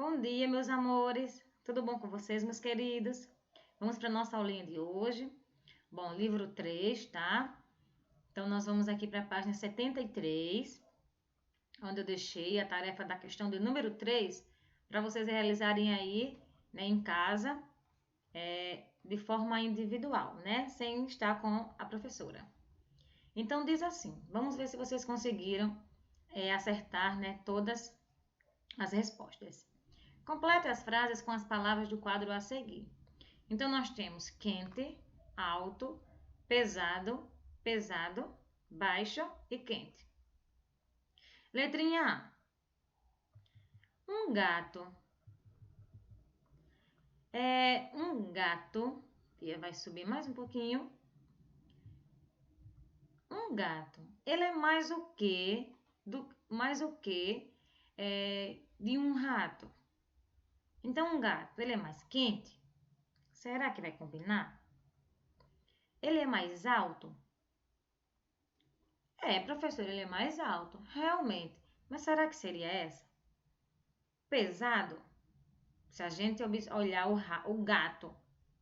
Bom dia, meus amores. Tudo bom com vocês, meus queridos? Vamos para a nossa aulinha de hoje. Bom, livro 3, tá? Então, nós vamos aqui para a página 73, onde eu deixei a tarefa da questão do número 3, para vocês realizarem aí, né, em casa, de forma individual, né? Sem estar com a professora. Então, diz assim, vamos ver se vocês conseguiram acertar, né, todas as respostas. Complete as frases com as palavras do quadro a seguir. Então, nós temos quente, alto, pesado, pesado, baixo e quente. Letrinha A. Um gato. Um gato. E vai subir mais um pouquinho. Um gato. Ele é mais o que? De um rato. Então, um gato, ele é mais quente? Será que vai combinar? Ele é mais alto? Professor, ele é mais alto, realmente. Mas será que seria essa? Pesado? Se a gente olhar o gato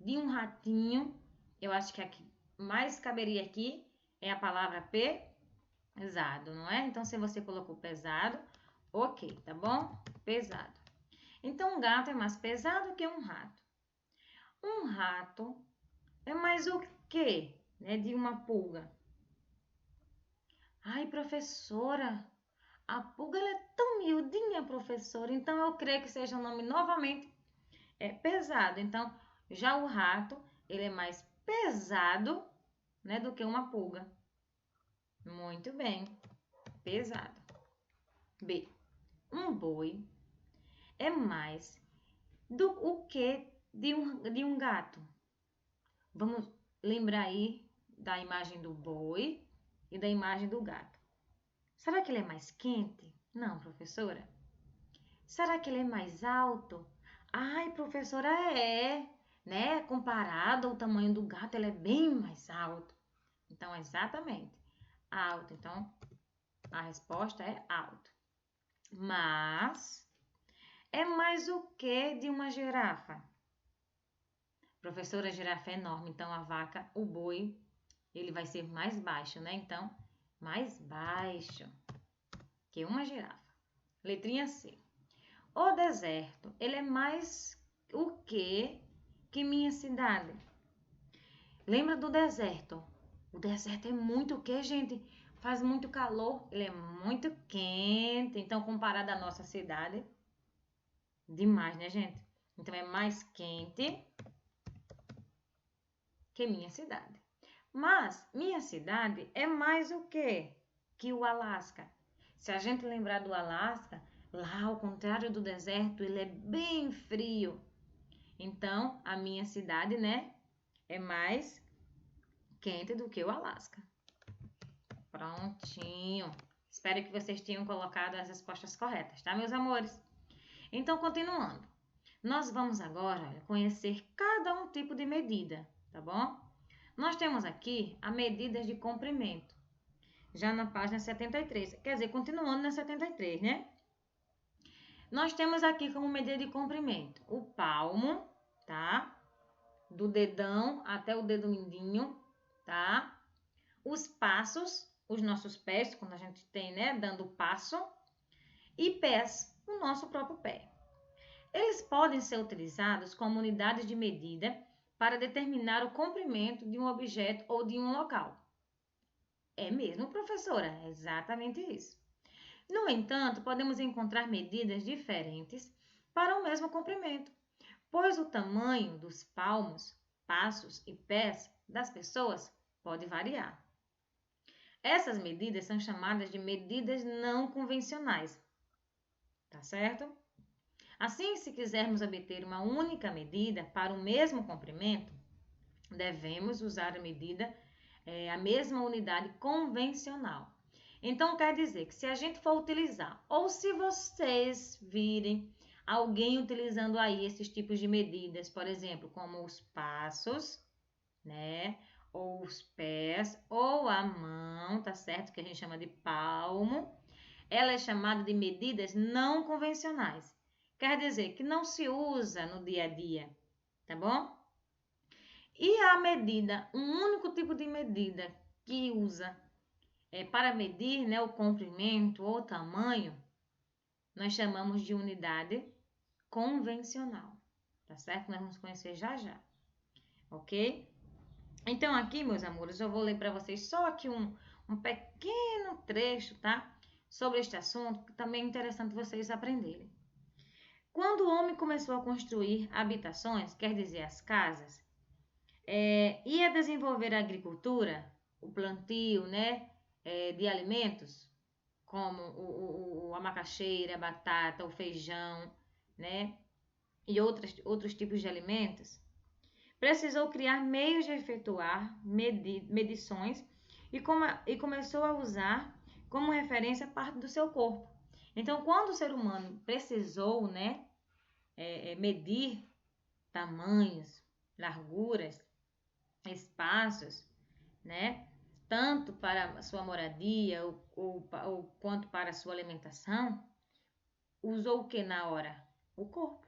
de um ratinho, eu acho que aqui mais caberia aqui é a palavra pesado, não é? Então, se você colocou pesado, ok, tá bom? Pesado. Então, um gato é mais pesado que um rato. Um rato é mais o quê, né, de uma pulga? Ai, professora, a pulga ela é tão miudinha, professora. Então, eu creio que seja um nome novamente pesado. Então, já o rato, ele é mais pesado, né, do que uma pulga. Muito bem, pesado. B. Um boi é mais do o que de um gato? Vamos lembrar aí da imagem do boi e da imagem do gato. Será que ele é mais quente? Não, professora. Será que ele é mais alto? Ai, professora, né? Comparado ao tamanho do gato, ele é bem mais alto. Então, exatamente, alto. Então, a resposta é alto. Mas, é mais o que de uma girafa? Professora, a girafa é enorme, então a vaca, o boi, ele vai ser mais baixo, né? Então, mais baixo que uma girafa. Letrinha C. O deserto, ele é mais o que minha cidade? Lembra do deserto? O deserto é muito o que, gente? Faz muito calor, ele é muito quente. Então, comparado à nossa cidade, demais, né, gente? Então, é mais quente que minha cidade. Mas, minha cidade é mais o que o Alasca? Se a gente lembrar do Alasca, lá, ao contrário do deserto, ele é bem frio. Então, a minha cidade, né, é mais quente do que o Alasca. Prontinho. Espero que vocês tenham colocado as respostas corretas, tá, meus amores? Então, continuando. Nós vamos agora conhecer cada um tipo de medida, tá bom? Nós temos aqui a medida de comprimento, já na página 73. Quer dizer, continuando na 73, né? Nós temos aqui como medida de comprimento o palmo, tá? Do dedão até o dedo mindinho, tá? Os passos, os nossos pés, quando a gente tem, né, dando passo, e pés, o nosso próprio pé. Eles podem ser utilizados como unidades de medida para determinar o comprimento de um objeto ou de um local. É mesmo, professora? É exatamente isso. No entanto, podemos encontrar medidas diferentes para o mesmo comprimento, pois o tamanho dos palmos, passos e pés das pessoas pode variar. Essas medidas são chamadas de medidas não convencionais, tá certo? Assim, se quisermos obter uma única medida para o mesmo comprimento, devemos usar a mesma unidade convencional. Então, quer dizer que se a gente for utilizar, ou se vocês virem alguém utilizando aí esses tipos de medidas, por exemplo, como os passos, né? Ou os pés, ou a mão, tá certo? Que a gente chama de palmo. Ela é chamada de medidas não convencionais. quer dizer que não se usa no dia a dia, tá bom? E a medida, um único tipo de medida que usa para medir, né, o comprimento ou o tamanho, nós chamamos de unidade convencional, tá certo? Nós vamos conhecer já já, ok? Então aqui, meus amores, eu vou ler para vocês só aqui um pequeno trecho, tá? Sobre este assunto, que também é interessante vocês aprenderem. Quando o homem começou a construir habitações, quer dizer, as casas, e a desenvolver a agricultura, o plantio, né, de alimentos, como a macaxeira, a batata, o feijão, né, e outros tipos de alimentos, precisou criar meios de efetuar medições e começou a usar como referência parte do seu corpo. Então, quando o ser humano precisou, né, medir tamanhos, larguras, espaços, né, tanto para a sua moradia ou quanto para a sua alimentação, usou o que na hora? O corpo.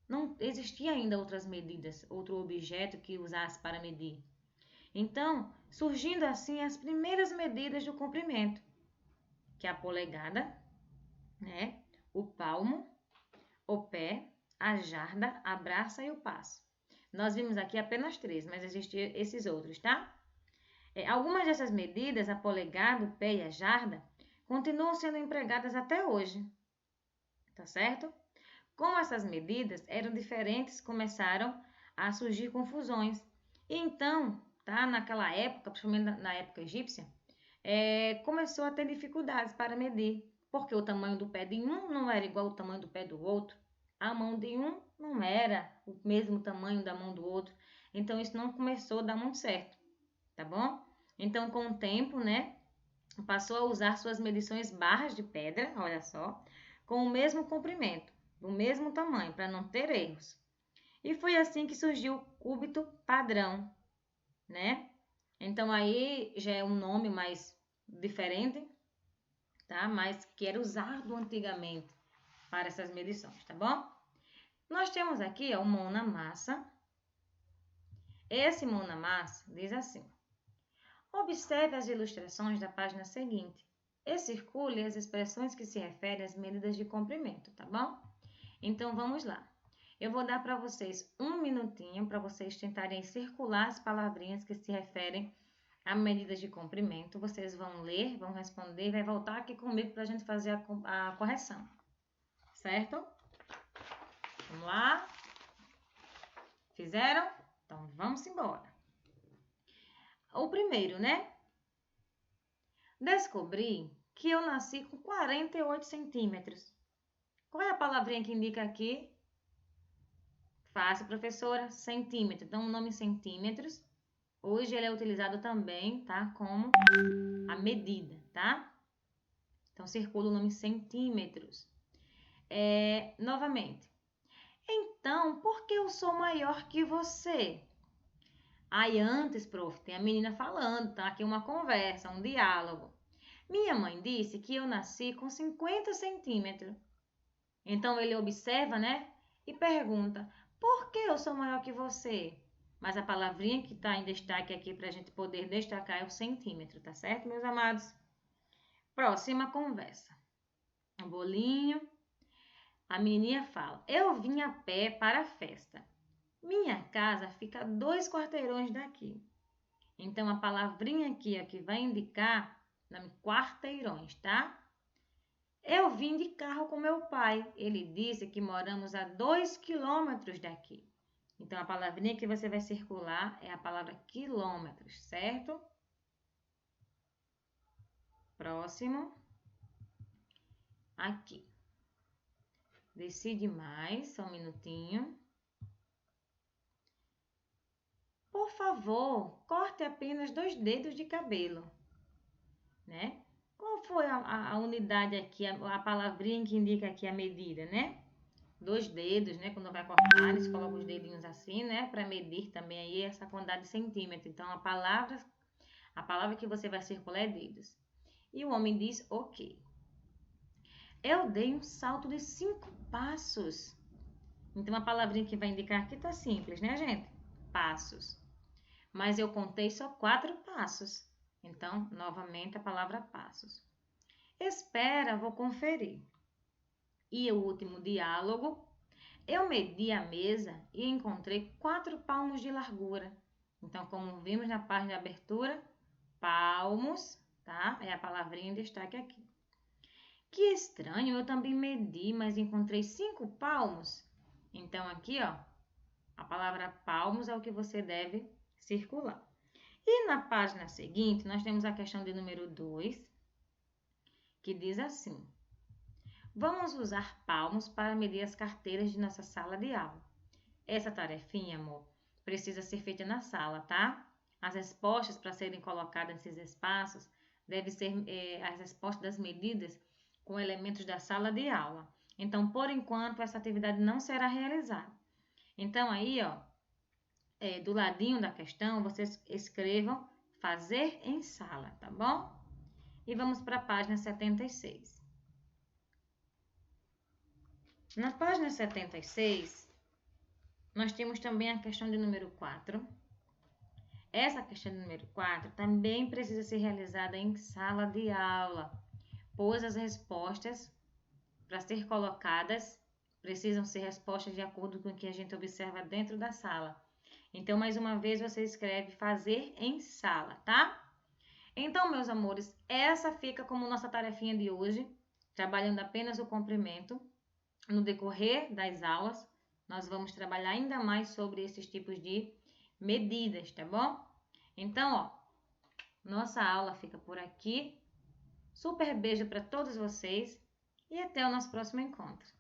Não existia ainda outras medidas, outro objeto que usasse para medir. Então, surgindo assim as primeiras medidas do comprimento, que é a polegada, né, o palmo, o pé, a jarda, a braça e o passo. Nós vimos aqui apenas 3, mas existiam esses outros, tá? Algumas dessas medidas, a polegada, o pé e a jarda, continuam sendo empregadas até hoje, tá certo? Como essas medidas eram diferentes, começaram a surgir confusões. E então, tá, naquela época, principalmente na época egípcia, começou a ter dificuldades para medir, porque o tamanho do pé de um não era igual ao tamanho do pé do outro, a mão de um não era o mesmo tamanho da mão do outro, então isso não começou a dar muito certo, tá bom? Então, com o tempo, né, passou a usar suas medições barras de pedra, olha só, com o mesmo comprimento, do mesmo tamanho, para não ter erros. E foi assim que surgiu o cúbito padrão, né? Então aí já é um nome mais diferente, tá? Mas que era usado antigamente para essas medições, tá bom? Nós temos aqui o mão na massa. Esse mão na massa diz assim: observe as ilustrações da página seguinte e circule as expressões que se referem às medidas de comprimento, tá bom? Então vamos lá. Eu vou dar para vocês um minutinho para vocês tentarem circular as palavrinhas que se referem a medidas de comprimento. Vocês vão ler, vão responder e vai voltar aqui comigo para a gente fazer a correção. Certo? Vamos lá? Fizeram? Então vamos embora. O primeiro, né? Descobri que eu nasci com 48 centímetros. Qual é a palavrinha que indica aqui? Fácil, professora. Centímetro. Então, o nome centímetros, hoje ele é utilizado também, tá? Como a medida, tá? Então, circula o nome centímetros. Novamente. Então, por que eu sou maior que você? Aí antes, prof, tem a menina falando, tá? Aqui uma conversa, um diálogo. Minha mãe disse que eu nasci com 50 centímetros. Então, ele observa, né? E pergunta, por que eu sou maior que você? Mas a palavrinha que está em destaque aqui para a gente poder destacar é o centímetro, tá certo, meus amados? Próxima conversa. Um bolinho. A menininha fala, eu vim a pé para a festa. Minha casa fica a 2 quarteirões daqui. Então, a palavrinha aqui que vai indicar quarteirões, tá? Eu vim de carro com meu pai. Ele disse que moramos a 2 quilômetros daqui. Então, a palavrinha que você vai circular é a palavra quilômetros, certo? Próximo. Aqui. Decide mais, só um minutinho. Por favor, corte apenas 2 dedos de cabelo, né? Qual foi a unidade aqui, a palavrinha que indica aqui a medida, né? 2 dedos, né? Quando vai cortar, eles colocam os dedinhos assim, né? Para medir também aí essa quantidade de centímetros. Então, a palavra que você vai circular é dedos. E o homem diz ok. Eu dei um salto de 5 passos. Então, a palavrinha que vai indicar aqui tá simples, né, gente? Passos. Mas eu contei só 4 passos. Então, novamente, a palavra passos. Espera, vou conferir. E o último diálogo. Eu medi a mesa e encontrei 4 palmos de largura. Então, como vimos na página de abertura, palmos, tá? É a palavrinha em destaque aqui. Que estranho, eu também medi, mas encontrei 5 palmos. Então, aqui, ó, a palavra palmos é o que você deve circular. E na página seguinte, nós temos a questão de número 2, que diz assim: vamos usar palmos para medir as carteiras de nossa sala de aula. Essa tarefinha, amor, precisa ser feita na sala, tá? As respostas para serem colocadas nesses espaços devem ser as respostas das medidas com elementos da sala de aula. Então, por enquanto, essa atividade não será realizada. Então, aí, ó, do ladinho da questão, vocês escrevam fazer em sala, tá bom? E vamos para a página 76. Na página 76, nós temos também a questão de número 4. Essa questão de número 4 também precisa ser realizada em sala de aula, pois as respostas para ser colocadas precisam ser respostas de acordo com o que a gente observa dentro da sala. Então, mais uma vez, você escreve fazer em sala, tá? Então, meus amores, essa fica como nossa tarefinha de hoje, trabalhando apenas o comprimento. No decorrer das aulas, nós vamos trabalhar ainda mais sobre esses tipos de medidas, tá bom? Então, ó, nossa aula fica por aqui. Super beijo para todos vocês e até o nosso próximo encontro.